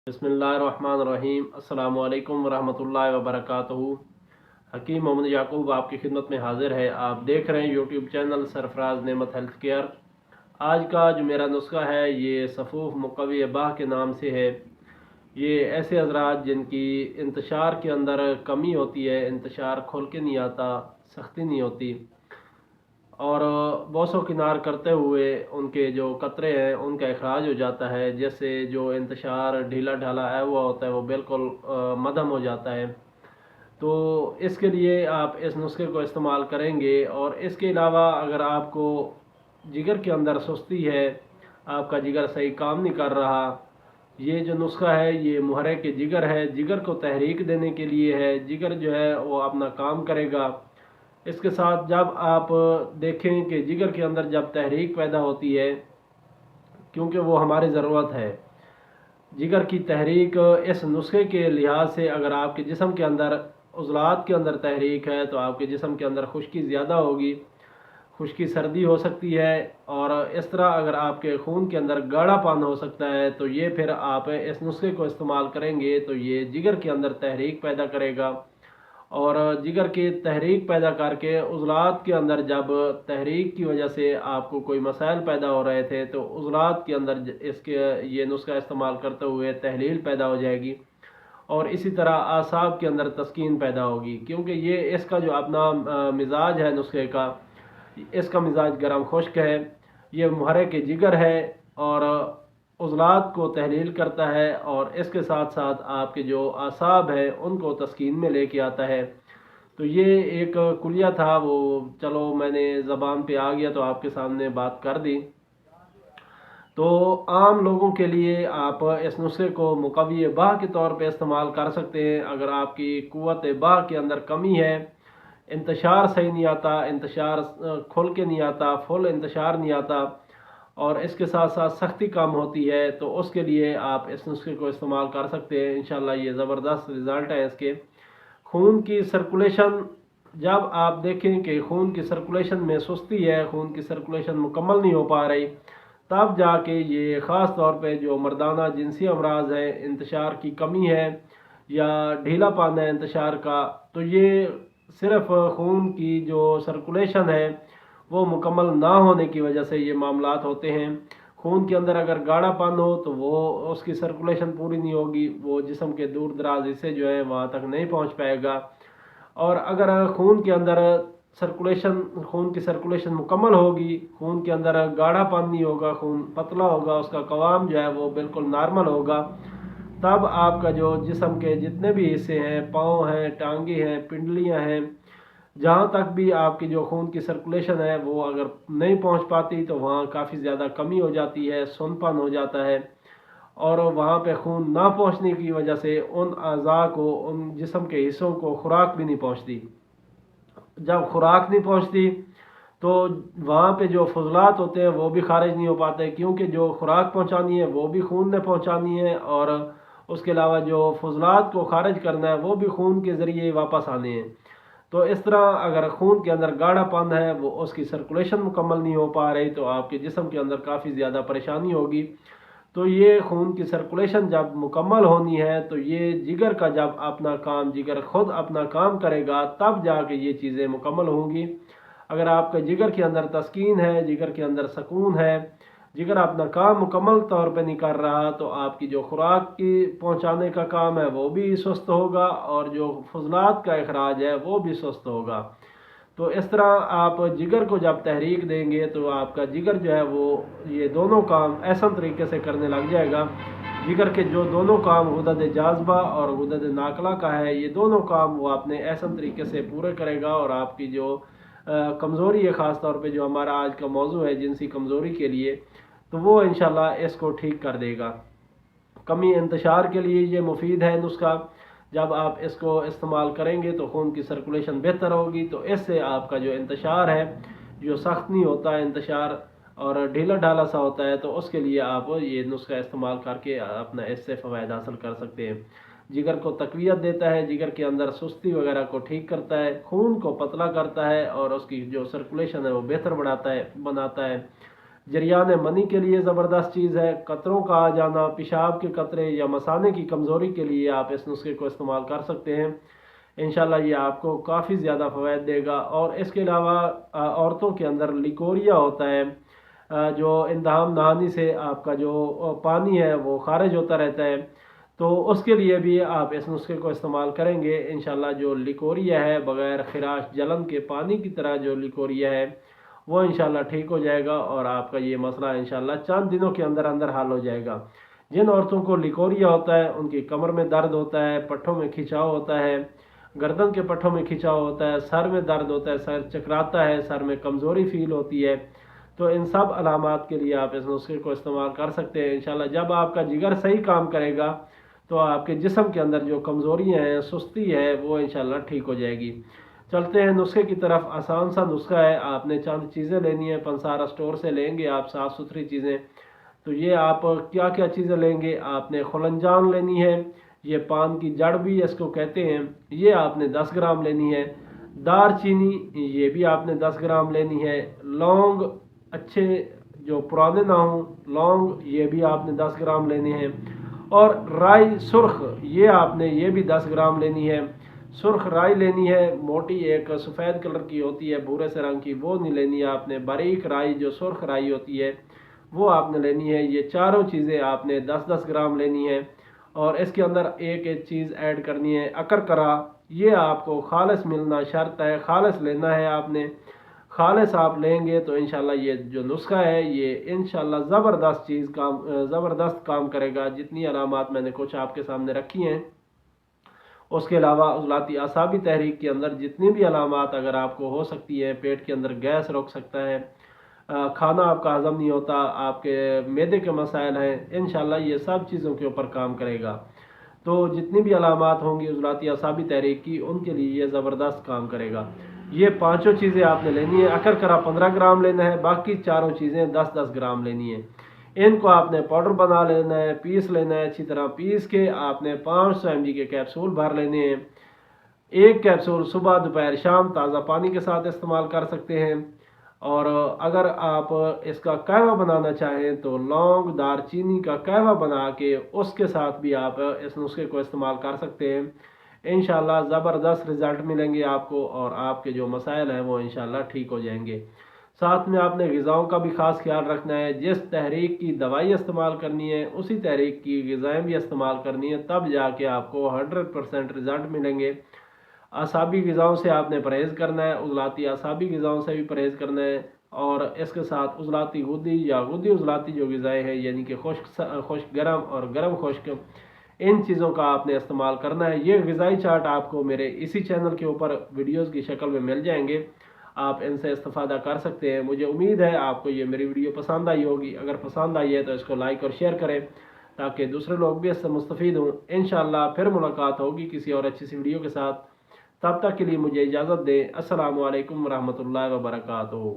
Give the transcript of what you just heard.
बिस्मिल्लाहिर्रहमानिर्रहीम। अस्सलामु अलैकुम वरहमतुल्लाहि वबरकातुहू। हकीम मोहम्मद याकूब आपकी खिदमत में हाजिर है। आप देख रहे हैं यूट्यूब चैनल सरफराज नेमत हेल्थ केयर। आज का जो मेरा नुस्खा है ये सफ़ूफ मुक़व्वी बाह के नाम से है। ये ऐसे हज़रात जिनकी इंतशार के अंदर कमी होती है, इंतशार खोल के नहीं आता, सख्ती नहीं होती और बौसो किनार करते हुए उनके जो कतरे हैं उनका अखराज हो जाता है, जैसे जो इंतशार ढीला ढाला आया हुआ होता है वो बिल्कुल मदम हो जाता है। तो इसके लिए आप इस नुस्खे को इस्तेमाल करेंगे। और इसके अलावा अगर आपको जिगर के अंदर सुस्ती है, आपका जिगर सही काम नहीं कर रहा, ये जो नुस्खा है ये मुहर्रिक जिगर है, जिगर को तहरीक देने के लिए है। जिगर जो है वो अपना काम करेगा। इसके साथ जब आप देखें कि जिगर के अंदर जब तहरीक पैदा होती है, क्योंकि वो हमारी ज़रूरत है, जिगर की तहरीक इस नुस्खे के लिहाज से अगर आपके जिस्म के अंदर उज़लात के अंदर तहरीक है तो आपके जिस्म के अंदर खुश्की ज़्यादा होगी, खुश्की सर्दी हो सकती है। और इस तरह अगर आपके खून के अंदर गाढ़ापन हो सकता है तो ये फिर आप इस नुस्खे को इस्तेमाल करेंगे तो ये जिगर के अंदर तहरीक पैदा करेगा। और जिगर की तहरीक पैदा करके उज़लात के अंदर जब तहरीक की वजह से आपको कोई मसाइल पैदा हो रहे थे तो उज़लात के अंदर इसके ये नुस्खा इस्तेमाल करते हुए तहलील पैदा हो जाएगी। और इसी तरह आसाब के अंदर तस्कीन पैदा होगी, क्योंकि ये इसका जो अपना मिजाज है नुस्खे का, इसका मिजाज गर्म खुश्क है। ये मुहर्रिक जिगर है और उज़लात को तहलील करता है और इसके साथ साथ आपके जो आसाब हैं उनको तस्कीन में लेके आता है। तो ये एक कुलिया था, वो चलो मैंने ज़बान पे आ गया तो आपके सामने बात कर दी। तो आम लोगों के लिए आप इस नुस्खे को मुक़व्वी बाह के तौर पे इस्तेमाल कर सकते हैं। अगर आपकी क़ुव्वत बाह के अंदर कमी है, इंतशार सही नहीं आता, इंतशार खुल के नहीं आता, फुल इंतशार नहीं आता और इसके साथ साथ सख्ती कम होती है, तो उसके लिए आप इस नुस्खे को इस्तेमाल कर सकते हैं। इंशाल्लाह ये ज़बरदस्त रिज़ल्ट है इसके। खून की सर्कुलेशन, जब आप देखें कि खून की सर्कुलेशन में सुस्ती है, खून की सर्कुलेशन मुकम्मल नहीं हो पा रही, तब जाके ये ख़ास तौर पे जो मर्दाना जिनसी अमराज हैं, इंतशार की कमी है या ढीलापन है इंतशार का, तो ये सिर्फ़ खून की जो सर्कुलेशन है वो मुकम्मल ना होने की वजह से ये मामलात होते हैं। खून के अंदर अगर गाढ़ापन हो तो वो उसकी सर्कुलेशन पूरी नहीं होगी, वो जिस्म के दूर दराज हिस्से जो है वहाँ तक नहीं पहुँच पाएगा। और अगर खून के अंदर खून की सर्कुलेशन मुकम्मल होगी, खून के अंदर गाढ़ापन नहीं होगा, खून पतला होगा, उसका कवाम जो है वो बिल्कुल नॉर्मल होगा, तब आपका जो जिस्म के जितने भी हिस्से हैं, पाँव हैं, टांगे हैं, पिंडलियाँ हैं, जहाँ तक भी आपकी जो खून की सर्कुलेशन है वो अगर नहीं पहुँच पाती तो वहाँ काफ़ी ज़्यादा कमी हो जाती है, सुनपन हो जाता है। और वहाँ पे खून ना पहुँचने की वजह से उन अज़ा को, उन जिस्म के हिस्सों को खुराक भी नहीं पहुँचती। जब खुराक नहीं पहुँचती तो वहाँ पे जो फजलात होते हैं वो भी खारिज नहीं हो पाते, क्योंकि जो खुराक पहुँचानी है वो भी खून ने पहुँचानी है और उसके अलावा जो फजलात को खारिज करना है वो भी खून के ज़रिए वापस आने हैं। तो इस तरह अगर खून के अंदर गाढ़ापन है, वो उसकी सर्कुलेशन मुकम्मल नहीं हो पा रही, तो आपके जिस्म के अंदर काफ़ी ज़्यादा परेशानी होगी। तो ये खून की सर्कुलेशन जब मुकम्मल होनी है तो ये जिगर का जब अपना काम, जिगर खुद अपना काम करेगा तब जाके ये चीज़ें मुकम्मल होंगी। अगर आपके जिगर के अंदर तस्कीन है, जिगर के अंदर सुकून है, जिगर अपना काम मुकम्मल तौर पे नहीं कर रहा, तो आपकी जो खुराक की पहुंचाने का काम है वो भी सुस्त होगा और जो फजलात का अखराज है वो भी सुस्त होगा। तो इस तरह आप जिगर को जब तहरीक देंगे तो आपका जिगर जो है वो ये दोनों काम ऐसा तरीके से करने लग जाएगा। जिगर के जो दोनों काम गुदद जाज़बा और गुदद नाकला का है, ये दोनों काम वो अपने ऐसा तरीके से पूरे करेगा और आपकी जो कमज़ोरी है, ख़ास तौर पे जो हमारा आज का मौजू है जिनसी कमज़ोरी के लिए, तो वो इंशाल्लाह इसको ठीक कर देगा। कमी इंतशार के लिए ये मुफीद है नुस्खा। जब आप इसको इस्तेमाल करेंगे तो खून की सर्कुलेशन बेहतर होगी, तो इससे आपका जो इंतशार है, जो सख्त नहीं होता है इंतशार और ढीला ढाला सा होता है, तो उसके लिए आप ये नुस्खा इस्तेमाल करके अपना इससे फ़वायद हासिल कर सकते हैं। जिगर को तक़वियत देता है, जिगर के अंदर सुस्ती वगैरह को ठीक करता है, खून को पतला करता है और उसकी जो सर्कुलेशन है वो बेहतर बनाता है। जरियान मनी के लिए ज़बरदस्त चीज़ है। कतरों का आ जाना, पेशाब के कतरे या मसाने की कमज़ोरी के लिए आप इस नुस्खे को इस्तेमाल कर सकते हैं। इंशाल्लाह ये आपको काफ़ी ज़्यादा फ़वाइद देगा। और इसके अलावा औरतों के अंदर लिकोरिया होता है, जो इंतहाम नहानी से आपका जो पानी है वो खारिज होता रहता है, तो उसके लिए भी आप इस नुस्खे को इस्तेमाल करेंगे इंशाल्लाह जो लिकोरिया है, बग़ैर खिराश जलन के पानी की तरह जो लिकोरिया है वो इंशाल्लाह ठीक हो जाएगा और आपका ये मसला इंशाल्लाह चंद दिनों के अंदर अंदर हल हो जाएगा। जिन औरतों को लिकोरिया होता है उनकी कमर में दर्द होता है, पट्ठों में खिंचाव होता है, गर्दन के पट्ठों में खिंचाव होता है, सर में दर्द होता है, सर चकराता है, सर में कमज़ोरी फील होती है, तो इन सब अलामात के लिए आप इस नुस्खे को इस्तेमाल कर सकते हैं इंशाल्लाह। जब आपका जिगर सही काम करेगा तो आपके जिस्म के अंदर जो कमज़ोरियाँ हैं, सुस्ती है, वो इंशाल्लाह ठीक हो जाएगी। चलते हैं नुस्खे की तरफ। आसान सा नुस्खा है, आपने चंद चीज़ें लेनी है, पंसारा स्टोर से लेंगे आप साफ़ सुथरी चीज़ें। तो ये आप क्या क्या चीज़ें लेंगे, आपने खुलंजान लेनी है, ये पान की जड़ भी इसको कहते हैं, ये आपने 10 ग्राम लेनी है। दार चीनी, ये भी आपने 10 ग्राम लेनी है। लौंग अच्छे जो पुराने ना हों लौंग, ये भी आपने 10 ग्राम लेने हैं। और राई सुर्ख, ये भी 10 ग्राम लेनी है। सुर्ख राई लेनी है, मोटी एक सफ़ेद कलर की होती है, भूरे से रंग की, वो नहीं लेनी है आपने। बारीक राई जो सुर्ख राई होती है वो आपने लेनी है। ये चारों चीज़ें आपने 10-10 ग्राम लेनी है। और इसके अंदर एक एक चीज़ ऐड करनी है, अकरकरा, ये आपको खालिस मिलना शर्त है, खालिस लेना है आपने। खालिस आप लेंगे तो इंशाल्लाह ये जो नुस्खा है ये इंशाल्लाह ज़बरदस्त काम करेगा। जितनी अलामात मैंने कुछ आपके सामने रखी हैं, उसके अलावा उज़लाती आसाबी तहरीक के अंदर जितनी भी अलामात अगर आपको हो सकती है, पेट के अंदर गैस रोक सकता है, खाना आपका हज़म नहीं होता, आपके मैदे के मसाइल हैं, इंशाल्लाह ये सब चीज़ों के ऊपर काम करेगा। तो जितनी भी अलामात होंगी उज़लाती आसाबी तहरीक की, उनके लिए ये ज़बरदस्त काम करेगा। ये पांचों चीज़ें आपने लेनी है। अकरकरा 15 ग्राम लेना है, बाकी चारों चीज़ें 10-10 ग्राम लेनी है। इनको आपने पाउडर बना लेना है, पीस लेना है। अच्छी तरह पीस के आपने 500 mg के कैप्सूल भर लेने हैं। एक कैप्सूल सुबह दोपहर शाम ताज़ा पानी के साथ इस्तेमाल कर सकते हैं। और अगर आप इसका कहवा बनाना चाहें तो लौंग दारचीनी का कहवा बना के उसके साथ भी आप इस नुस्खे को इस्तेमाल कर सकते हैं। इंशाल्लाह ज़बरदस्त रिज़ल्ट मिलेंगे आपको और आपके जो मसाइल हैं वो इंशाल्लाह ठीक हो जाएंगे। साथ में आपने ग़िज़ाओं का भी ख़ास ख्याल रखना है। जिस तहरीक की दवाई इस्तेमाल करनी है उसी तहरीक की ग़िज़ाएँ भी इस्तेमाल करनी है, तब जाके आपको 100% रिज़ल्ट मिलेंगे। आसाबी ग़िज़ाओं से आपने परहेज़ करना है, उज़लाती आसाबी ग़िज़ाओं से भी परहेज़ करना है। और इसके साथ उज़लाती गुद्दी या गुद्दी उज़लाती जो ग़िज़ाएँ हैं, यानी कि खुश्क गर्म और गर्म खुश्क, इन चीज़ों का आपने इस्तेमाल करना है। ये ग़िज़ाई चार्ट आपको मेरे इसी चैनल के ऊपर वीडियोज़ की शक्ल में मिल जाएंगे, आप इनसे इस्तेफ़ादा कर सकते हैं। मुझे उम्मीद है आपको ये मेरी वीडियो पसंद आई होगी। अगर पसंद आई है तो इसको लाइक और शेयर करें ताकि दूसरे लोग भी इससे मुस्तफ़ीद हों। इंशाअल्लाह फिर मुलाकात होगी किसी और अच्छी सी वीडियो के साथ। तब तक के लिए मुझे इजाज़त दें। अस्सलामु अलैकुम रहमतुल्लाहि व बरकातुहू।